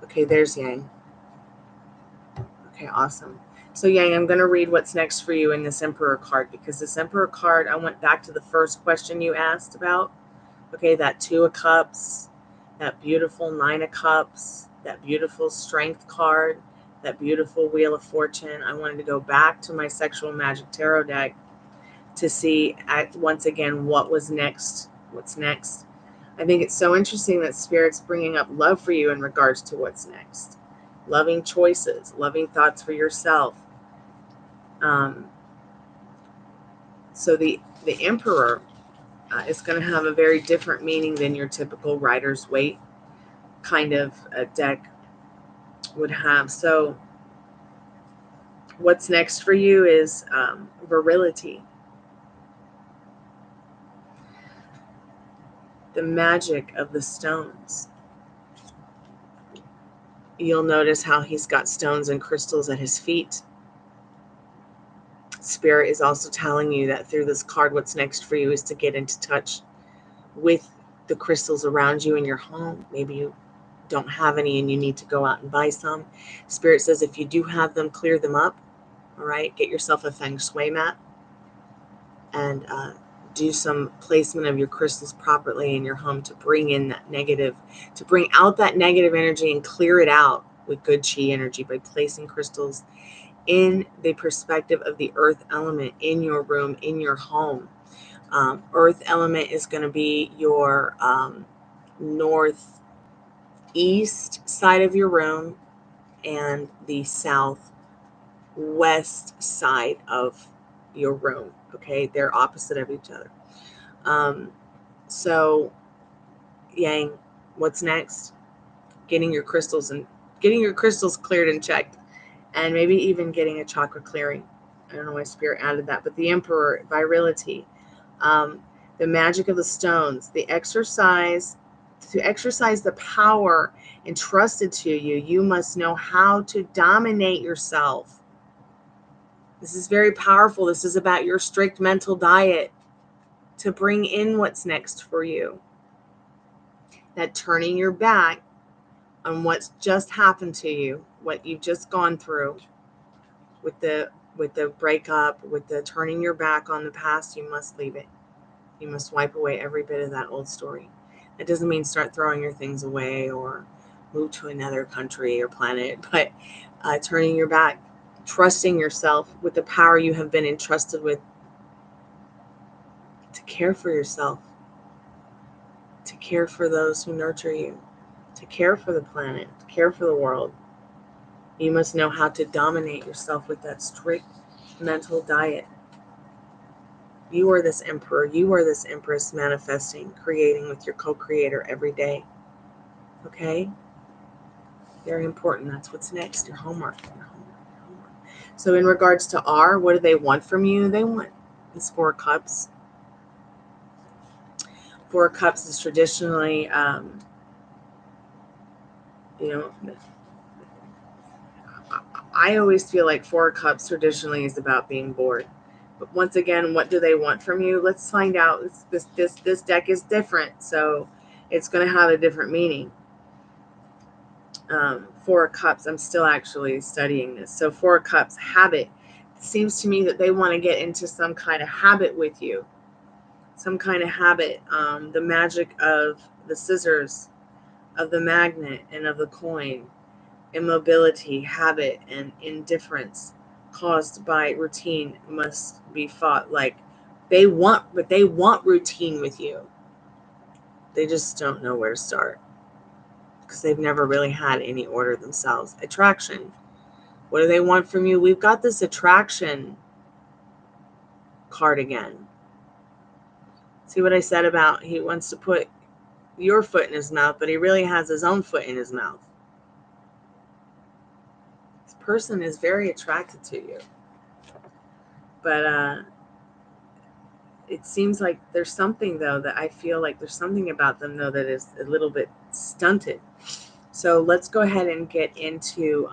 Okay, there's Yang. Okay, awesome. So Yang, I'm going to read what's next for you in this Emperor card, because this Emperor card, I went back to the first question you asked about. Okay, that 2 of Cups, that beautiful 9 of Cups, that beautiful Strength card, that beautiful Wheel of Fortune. I wanted to go back to my Sexual Magic Tarot deck to see once again what was next. What's next? I think it's so interesting that Spirit's bringing up love for you in regards to what's next. Loving choices, loving thoughts for yourself. So the Emperor is going to have a very different meaning than your typical Rider-Waite kind of a deck would have. So what's next for you is virility. The magic of the stones. You'll notice how he's got stones and crystals at his feet. Spirit is also telling you that through this card, what's next for you is to get into touch with the crystals around you in your home. Maybe you don't have any and you need to go out and buy some. Spirit says if you do have them, clear them up. All right, get yourself a feng shui mat and do some placement of your crystals properly in your home to bring in that negative, to bring out that negative energy and clear it out with good chi energy by placing crystals in the perspective of the earth element in your room, in your home. Earth element is going to be your northeast side of your room and the southwest side of your room. Okay, they're opposite of each other. So Yang, what's next? Getting your crystals cleared and checked, and maybe even getting a chakra clearing. I don't know why Spirit added that, but the Emperor, virility, the magic of the stones, the exercise. To exercise the power entrusted to you, you must know how to dominate yourself. This is very powerful. This is about your strict mental diet to bring in what's next for you. That turning your back on what's just happened to you, what you've just gone through with the breakup, with the turning your back on the past, you must leave it. You must wipe away every bit of that old story. That doesn't mean start throwing your things away or move to another country or planet, but turning your back, trusting yourself with the power you have been entrusted with to care for yourself, to care for those who nurture you, to care for the planet, to care for the world. You must know how to dominate yourself with that strict mental diet. You are this emperor. You are this empress manifesting, creating with your co-creator every day. Okay? Very important. That's what's next. Your homework. Your homework. Your homework. So in regards to R, what do they want from you? They want this 4 of Cups. 4 of Cups is traditionally, I always feel like 4 of Cups traditionally is about being bored. But once again, what do they want from you? Let's find out. This deck is different, so it's going to have a different meaning. 4 of Cups, I'm still actually studying this. So 4 of Cups, habit. It seems to me that they want to get into some kind of habit with you. Some kind of habit. The magic of the scissors, of the magnet, and of the coin. Immobility, habit, and indifference caused by routine must be fought. Like they want routine with you. They just don't know where to start because they've never really had any order themselves. Attraction. What do they want from you? We've got this attraction card again. See what I said about he wants to put your foot in his mouth, but he really has his own foot in his mouth. Person is very attracted to you, but it seems like there's something though that I feel like there's something about them though that is a little bit stunted. So let's go ahead and get into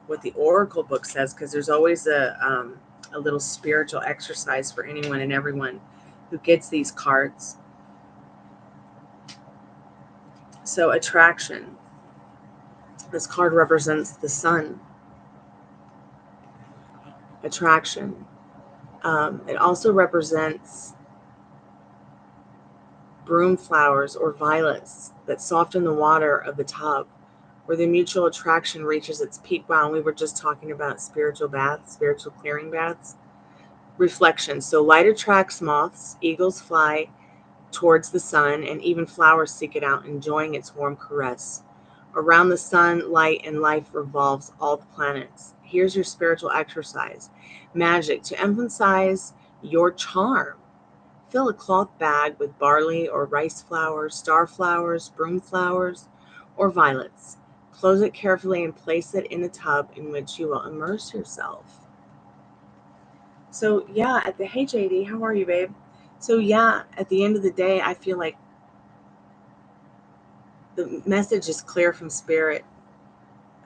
what the Oracle book says, because there's always a little spiritual exercise for anyone and everyone who gets these cards. So attraction. This card represents the sun. Attraction. It also represents broom flowers or violets that soften the water of the tub, where the mutual attraction reaches its peak. Wow, and we were just talking about spiritual baths, spiritual clearing baths. Reflection. So light attracts moths, eagles fly towards the sun, and even flowers seek it out, enjoying its warm caress. Around the sun, light and life revolves all the planets. Here's your spiritual exercise. Magic. To emphasize your charm, fill a cloth bag with barley or rice flowers, star flowers, broom flowers, or violets. Close it carefully and place it in a tub in which you will immerse yourself. So yeah, hey JD, how are you, babe? So yeah, at the end of the day, I feel like the message is clear from Spirit.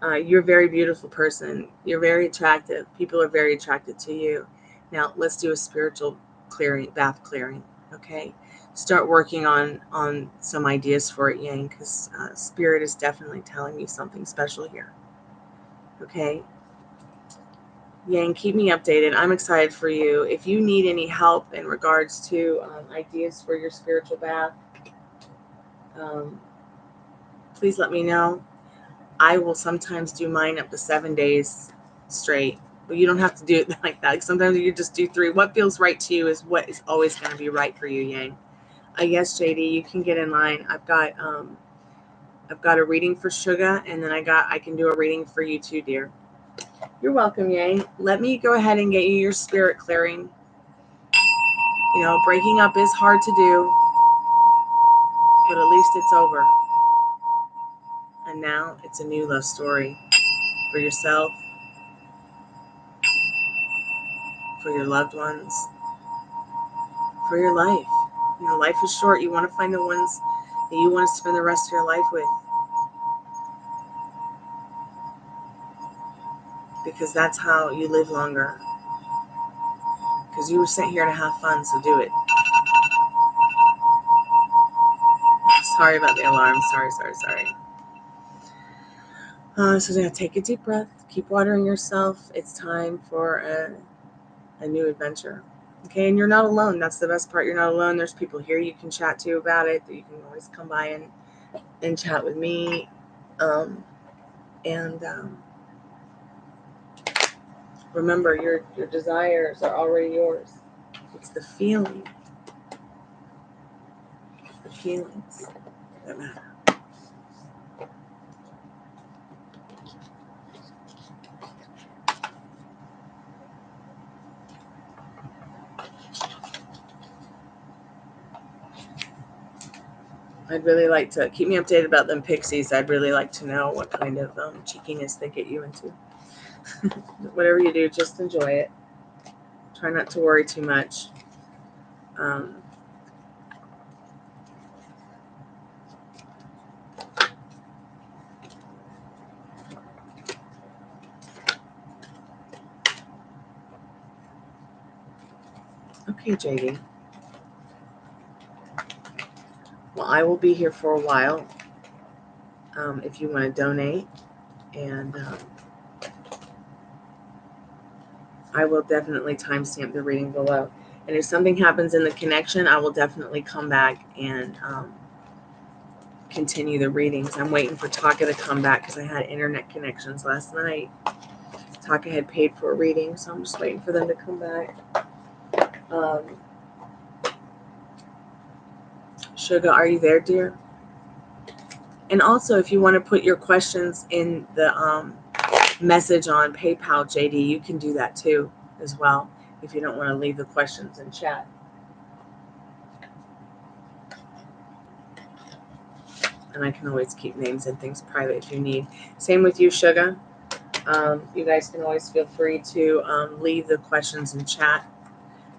You're a very beautiful person. You're very attractive. People are very attracted to you. Now let's do a spiritual clearing, bath clearing. Okay, start working on some ideas for it, Yang, because Spirit is definitely telling you something special here. Okay, Yang, keep me updated. I'm excited for you. If you need any help in regards to ideas for your spiritual bath, please let me know. I will sometimes do mine up to 7 days straight. But you don't have to do it like that. Sometimes you just do 3. What feels right to you is what is always going to be right for you, Yang. Yes, JD, you can get in line. I've got a reading for Sugar, and then I can do a reading for you too, dear. You're welcome, Yang. Let me go ahead and get you your spirit clearing. You know, breaking up is hard to do, but at least it's over. And now it's a new love story for yourself for your loved ones, for your life. You know, life is short. You want to find the ones that you want to spend the rest of your life with, because that's how you live longer. Because you were sent here to have fun, so do it. Sorry about the alarm. Sorry. So now take a deep breath. Keep watering yourself. It's time for a new adventure. Okay, and you're not alone. That's the best part. You're not alone. There's people here you can chat to about it. You can always come by and chat with me. Remember, your desires are already yours. It's the feeling. The feelings that matter. I'd really like to keep me updated about them pixies. I'd really like to know what kind of cheekiness they get you into. Whatever you do, just enjoy it. Try not to worry too much. Okay, JD. Well, I will be here for a while if you want to donate. And I will definitely timestamp the reading below. And if something happens in the connection, I will definitely come back and continue the readings. I'm waiting for Taka to come back because I had internet connections last night. Taka had paid for a reading, so I'm just waiting for them to come back. Sugar, are you there, dear? And also, if you want to put your questions in the message on PayPal, JD, you can do that too as well, if you don't want to leave the questions in chat. And I can always keep names and things private if you need. Same with you, Sugar. You guys can always feel free to leave the questions in chat,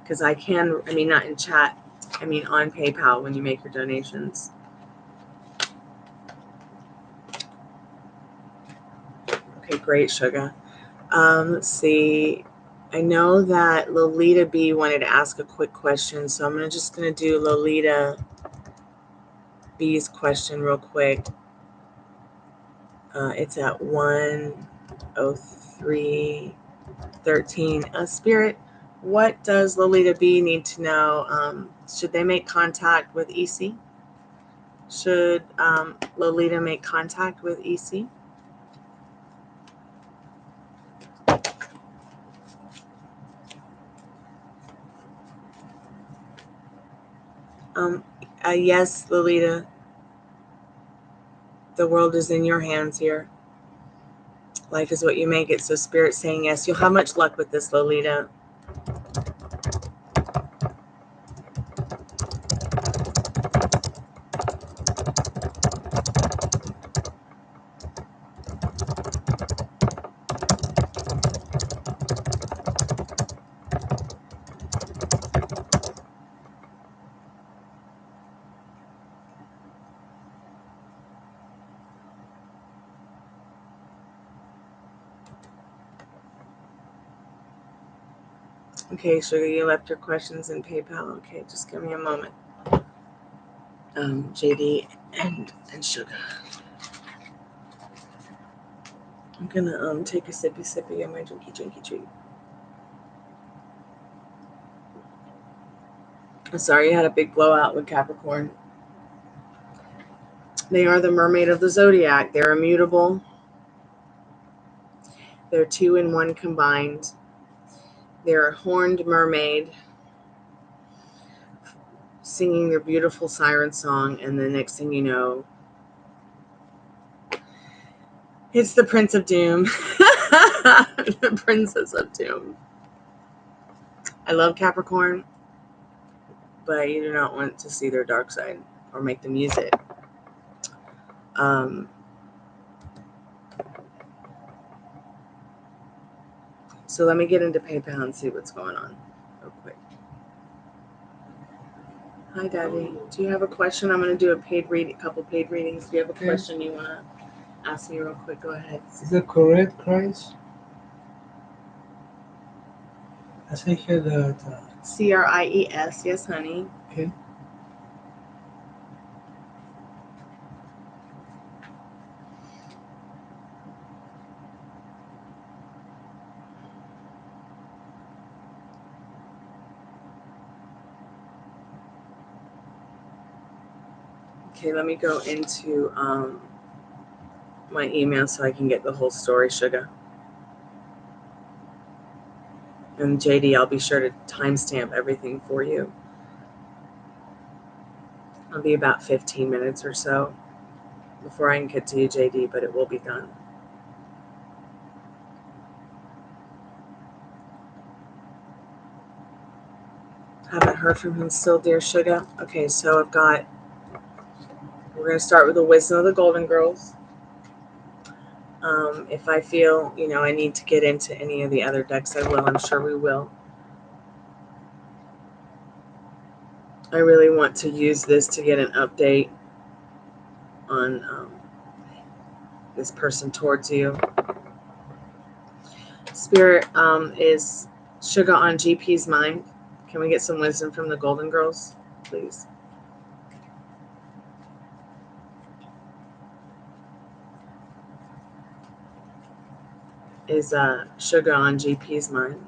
because not in chat, on PayPal when you make your donations. Okay, great, Sugar. Let's see. I know that Lolita B wanted to ask a quick question, so I'm just going to do Lolita B's question real quick. It's at 1:03:13. Spirit, what does Lolita B need to know? Should they make contact with EC? Should Lolita make contact with EC? Yes, Lolita. The world is in your hands here. Life is what you make it. So Spirit's saying yes. You'll have much luck with this, Lolita. Okay, Sugar, you left your questions in PayPal. Okay, just give me a moment. JD and Sugar. I'm gonna take a sippy of my drinky treat. I'm sorry you had a big blowout with Capricorn. They are the mermaid of the zodiac. They're immutable. They're 2 and 1 combined. They're a horned mermaid singing their beautiful siren song, and the next thing you know, it's the Prince of Doom. The Princess of Doom. I love Capricorn, but you do not want to see their dark side or make them use it. So let me get into PayPal and see what's going on real quick. Hi, Daddy. Do you have a question? I'm going to do a couple paid readings. Do you have a question you want to ask me real quick? Go ahead. Is that correct, Christ? I say here that. CRIES. Yes, honey. Okay. Okay, let me go into my email so I can get the whole story, Sugar. And JD, I'll be sure to timestamp everything for you. It'll be about 15 minutes or so before I can get to you, JD, but it will be done. Haven't heard from him still, dear Sugar. Okay, so we're going to start with the wisdom of the Golden Girls. If I feel, I need to get into any of the other decks, I will. I'm sure we will. I really want to use this to get an update on this person towards you. Spirit, is Sugar on GP's mind? Can we get some wisdom from the Golden Girls, please? Is Sugar on GP's mind?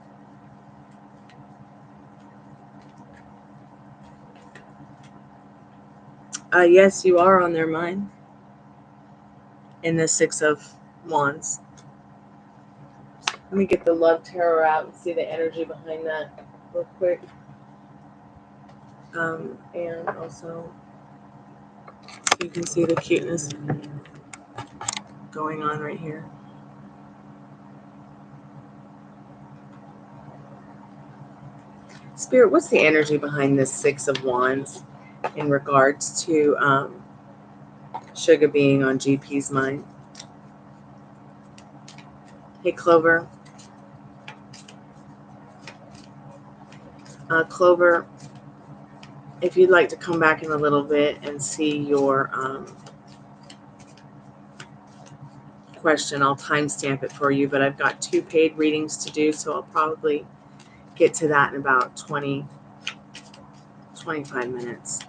Yes, you are on their mind. In the Six of Wands. Let me get the Love Tarot out and see the energy behind that real quick. And also, you can see the cuteness going on right here. Spirit, what's the energy behind this Six of Wands in regards to Sugar being on GP's mind? Hey, Clover. Clover, if you'd like to come back in a little bit and see your question, I'll timestamp it for you, but I've got 2 paid readings to do, so I'll probably get to that in about 20, 25 minutes,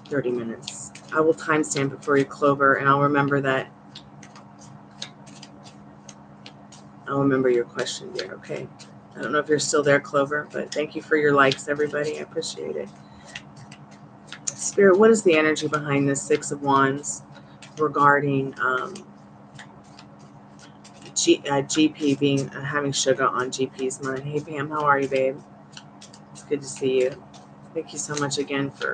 30 minutes. I will timestamp it for you, Clover, and I'll remember that. I'll remember your question, dear, okay? I don't know if you're still there, Clover, but thank you for your likes, everybody. I appreciate it. Spirit, what is the energy behind this Six of Wands regarding GP being having Sugar on GP's mind? Hey, Pam, how are you, babe? It's good to see you. Thank you so much again for